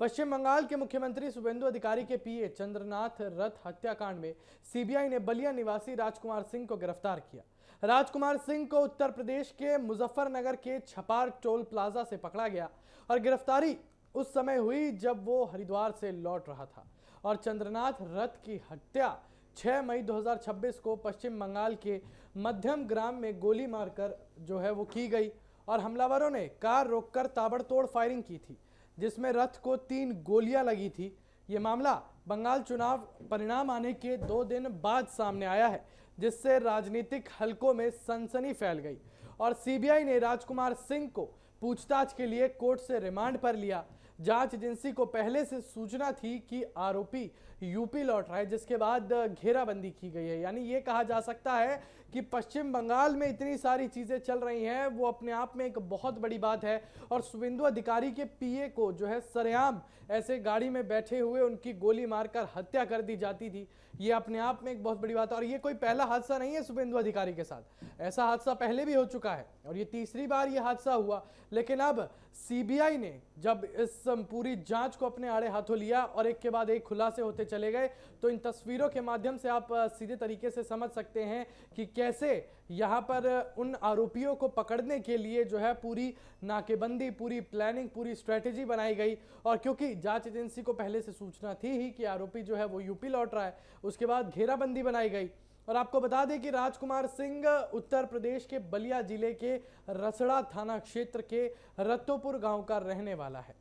पश्चिम बंगाल के मुख्यमंत्री शुभेंदु अधिकारी के पीए चंद्रनाथ रथ हत्याकांड में सीबीआई ने बलिया निवासी राजकुमार सिंह को गिरफ्तार किया। राजकुमार सिंह को उत्तर प्रदेश के मुजफ्फरनगर के छपार टोल प्लाजा से पकड़ा गया और गिरफ्तारी उस समय हुई जब वो हरिद्वार से लौट रहा था। और चंद्रनाथ रथ की हत्या 6 मई 2026 को पश्चिम बंगाल के मध्यम ग्राम में गोली मारकर जो है वो की गई और हमलावरों ने कार रोककर ताबड़तोड़ फायरिंग की थी, जिसमें रथ को 3 गोलियां लगी थी। ये मामला बंगाल चुनाव परिणाम आने के 2 दिन बाद सामने आया है, जिससे राजनीतिक हलकों में सनसनी फैल गई और सीबीआई ने राजकुमार सिंह को पूछताछ के लिए कोर्ट से रिमांड पर लिया। जांच एजेंसी को पहले से सूचना थी कि आरोपी यूपी लौट रहा है, जिसके बाद घेराबंदी की गई है। यानी ये कहा जा सकता है कि पश्चिम बंगाल में इतनी सारी चीजें चल रही हैं, वो अपने आप में एक बहुत बड़ी बात है। और शुभेंदु अधिकारी के पीए को जो है सरेआम ऐसे गाड़ी में बैठे हुए उनकी गोली मारकर हत्या कर दी जाती थी, ये अपने आप में एक बहुत बड़ी बात है। और ये कोई पहला हादसा नहीं है शुभेंदु अधिकारी के साथ, ऐसा हादसा पहले भी हो चुका है और ये तीसरी बार ये हादसा हुआ। लेकिन अब सीबीआई ने जब इस पूरी जांच को अपने आड़े हाथों लिया और एक के बाद एक खुलासे होते चले गए, तो इन तस्वीरों के माध्यम से आप सीधे तरीके से समझ सकते हैं कि कैसे यहां पर उन आरोपियों को पकड़ने के लिए जो है पूरी नाकेबंदी, पूरी प्लानिंग, पूरी स्ट्रेटेजी बनाई गई। और क्योंकि जांच एजेंसी को पहले से सूचना थी ही कि आरोपी जो है वो यूपी लौट रहा है, उसके बाद घेराबंदी बनाई गई। और आपको बता दें कि राजकुमार सिंह उत्तर प्रदेश के बलिया जिले के रसड़ा थाना क्षेत्र के रत्तोपुर गांव का रहने वाला है।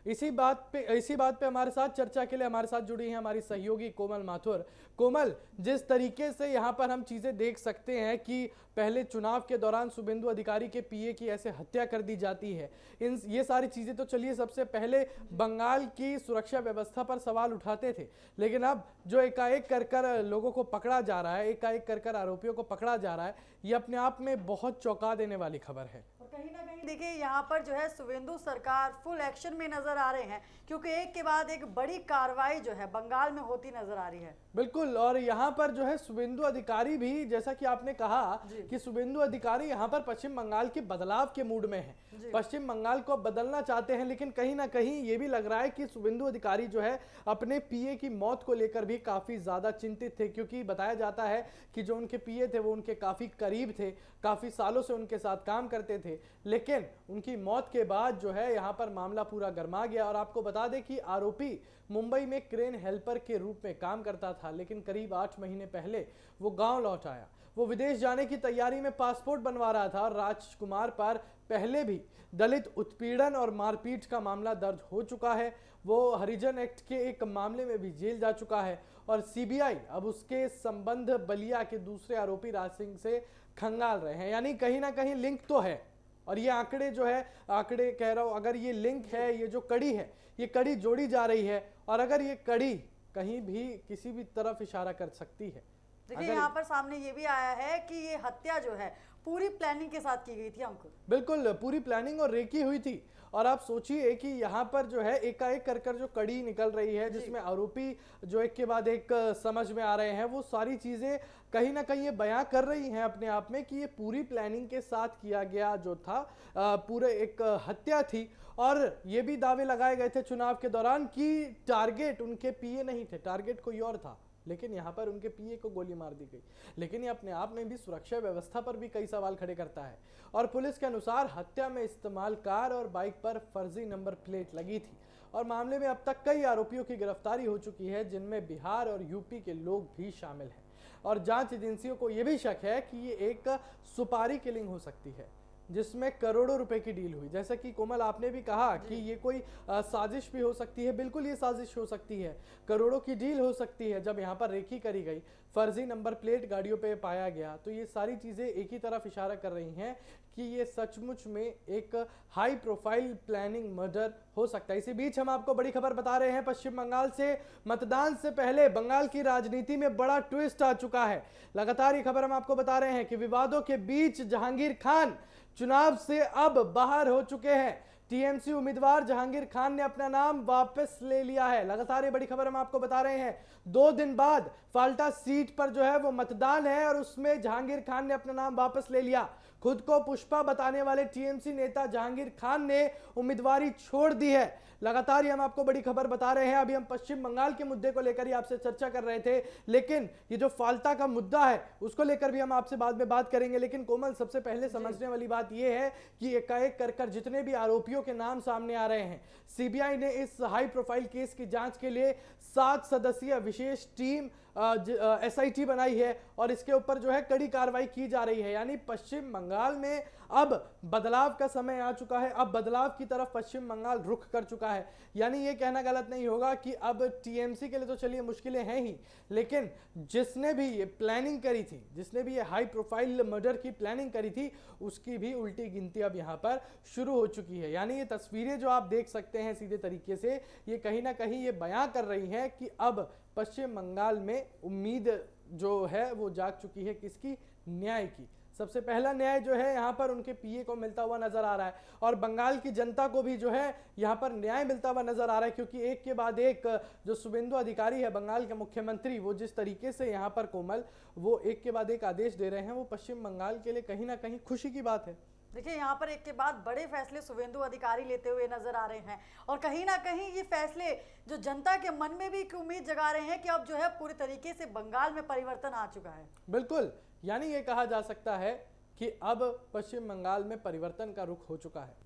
इसी बात पे हमारे साथ चर्चा के लिए हमारे साथ जुड़ी हैं हमारी सहयोगी कोमल माथुर। कोमल, जिस तरीके से यहाँ पर हम चीजें देख सकते हैं कि पहले चुनाव के दौरान शुभेंदु अधिकारी के पीए की ऐसे हत्या कर दी जाती है, ये सारी चीजें तो चलिए सबसे पहले बंगाल की सुरक्षा व्यवस्था पर सवाल उठाते थे, लेकिन अब जो एकाएक कर लोगों को पकड़ा जा रहा है, एकाएक कर आरोपियों को पकड़ा जा रहा है, ये अपने आप में बहुत चौंका देने वाली खबर है। कहीं ना कहीं देखिए यहाँ पर जो है शुभेंदु सरकार फुल एक्शन में नजर आ रहे हैं, क्योंकि एक के बाद एक बड़ी कार्रवाई जो है बंगाल में होती नजर आ रही है। बिल्कुल, और यहाँ पर जो है शुभेंदु अधिकारी भी, जैसा कि आपने कहा कि शुभेंदु अधिकारी यहाँ पर पश्चिम बंगाल के बदलाव के मूड में है, पश्चिम बंगाल को बदलना चाहते हैं। लेकिन कहीं ना कहीं ये भी लग रहा है कि शुभेंदु अधिकारी जो है अपने पीए की मौत को लेकर भी काफी ज्यादा चिंतित थे, क्योंकि बताया जाता है कि जो उनके पीए थे वो उनके काफी करीब थे, काफी सालों से उनके साथ काम करते थे। लेकिन उनकी मौत के बाद जो है यहाँ पर मामला पूरा गर्मा गया। और आपको बता दें कि आरोपी मुंबई में क्रेन हेल्पर के रूप में काम करता था, लेकिन करीब 8 महीने पहले वो गांव लौट आया। वो विदेश जाने की तैयारी में पासपोर्ट बनवा रहा था। राजकुमार पर पहले भी दलित उत्पीड़न और मारपीट का मामला दर्ज हो चुका है। वो हरिजन एक्ट के एक मामले में भी जेल जा चुका है और सीबीआई अब उसके संबंध बलिया के दूसरे आरोपी राज सिंह से खंगाल रहे हैं। यानी कहीं ना कहीं लिंक तो है, और ये आंकड़े जो है, आंकड़े कह रहा हूं, अगर ये लिंक है, ये जो कड़ी है, ये कड़ी जोड़ी जा रही है, और अगर ये कड़ी कहीं भी किसी भी तरफ इशारा कर सकती है। देखिए यहाँ पर सामने ये भी आया है कि ये हत्या जो है पूरी प्लानिंग के साथ की गई थी। अंकुर, बिल्कुल पूरी प्लानिंग और रेकी हुई थी। और आप सोचिए कि यहाँ पर जो है एकाएक कर जो कड़ी निकल रही है, जिसमें आरोपी जो एक के बाद एक समझ में आ रहे हैं, वो सारी चीजें कहीं ना कहीं ये बयां कर रही हैं अपने आप में कि ये पूरी प्लानिंग के साथ किया गया जो था, पूरे एक हत्या थी। और ये भी दावे लगाए गए थे चुनाव के दौरान कि टारगेट उनके पीए नहीं थे, टारगेट कोई और था, लेकिन यहाँ पर उनके पीए को गोली मार दी गई। लेकिन ये अपने आप में भी सुरक्षा व्यवस्था पर भी कई सवाल खड़े करता है। और पुलिस के अनुसार हत्या में इस्तेमाल कार और बाइक पर फर्जी नंबर प्लेट लगी थी और मामले में अब तक कई आरोपियों की गिरफ्तारी हो चुकी है, जिनमें बिहार और यूपी के लोग भी शामिल हैं। और जांच एजेंसियों को यह भी शक है कि ये एक सुपारी किलिंग हो सकती है, जिसमें करोड़ों रुपए की डील हुई। जैसा कि कोमल आपने भी कहा कि ये कोई साजिश भी हो सकती है, बिल्कुल ये साजिश हो सकती है, करोड़ों की डील हो सकती है। जब यहाँ पर रेकी करी गई, फर्जी नंबर प्लेट गाड़ियों पे पाया गया, तो ये सारी चीजें एक ही तरफ इशारा कर रही हैं कि ये सचमुच में एक हाई प्रोफाइल प्लानिंग मर्डर हो सकता है। इसी बीच हम आपको बड़ी खबर बता रहे हैं पश्चिम बंगाल से। मतदान से पहले बंगाल की राजनीति में बड़ा ट्विस्ट आ चुका है। लगातार ये खबर हम आपको बता रहे हैं कि विवादों के बीच जहांगीर खान चुनाव से अब बाहर हो चुके हैं। टीएमसी उम्मीदवार जहांगीर खान ने अपना नाम वापस ले लिया है। लगातार ये बड़ी खबर हम आपको बता रहे हैं। 2 दिन बाद फाल्टा सीट पर जो है वो मतदान है और उसमें जहांगीर खान ने अपना नाम वापस ले लिया। खुद को पुष्पा बताने वाले टीएमसी नेता जहांगीर खान ने उम्मीदवारी छोड़ दी है। लगातार ही हम आपको बड़ी खबर बता रहे हैं। अभी हम पश्चिम बंगाल के मुद्दे को लेकर ही आपसे चर्चा कर रहे थे, लेकिन ये जो फाल्ता का मुद्दा है उसको लेकर भी हम आपसे बाद में बात करेंगे। लेकिन कोमल, सबसे पहले समझने वाली बात यह है कि एकाएक कर जितने भी आरोपियों के नाम सामने आ रहे हैं, सीबीआई ने इस हाई प्रोफाइल केस की जांच के लिए 7 सदस्यीय विशेष टीम एसआईटी बनाई है और इसके ऊपर जो है कड़ी कार्रवाई की जा रही है। यानी पश्चिम बंगाल में अब बदलाव का समय आ चुका है। अब बदलाव की तरफ पश्चिम बंगाल रुख कर चुका है। यानी ये कहना गलत नहीं होगा कि अब टीएमसी के लिए तो चलिए मुश्किलें हैं ही, लेकिन जिसने भी ये प्लानिंग करी थी, जिसने भी ये हाई प्रोफाइल मर्डर की प्लानिंग करी थी, उसकी भी उल्टी गिनती अब यहाँ पर शुरू हो चुकी है। यानी ये तस्वीरें जो आप देख सकते हैं सीधे तरीके से, ये कहीं ना कहीं ये बयां कर रही हैं कि अब पश्चिम बंगाल में उम्मीद जो है वो जाग चुकी है किसकी? न्याय की। सबसे पहला न्याय जो है यहाँ पर उनके पीए को मिलता हुआ नजर आ रहा है और बंगाल की जनता को भी जो है यहाँ पर न्याय मिलता हुआ नजर आ रहा है, क्योंकि एक के बाद एक जो शुभेंदु अधिकारी है बंगाल के मुख्यमंत्री, वो जिस तरीके से यहाँ पर कोमल वो एक के बाद एक आदेश दे रहे हैं, वो पश्चिम बंगाल के लिए कहीं ना कहीं खुशी की बात है। देखिए, यहाँ पर एक के बाद बड़े फैसले शुभेंदु अधिकारी लेते हुए नजर आ रहे हैं और कहीं ना कहीं ये फैसले जो जनता के मन में भी एक उम्मीद जगा रहे हैं कि अब जो है पूरी तरीके से बंगाल में परिवर्तन आ चुका है। बिल्कुल, यानी ये कहा जा सकता है कि अब पश्चिम बंगाल में परिवर्तन का रुख हो चुका है।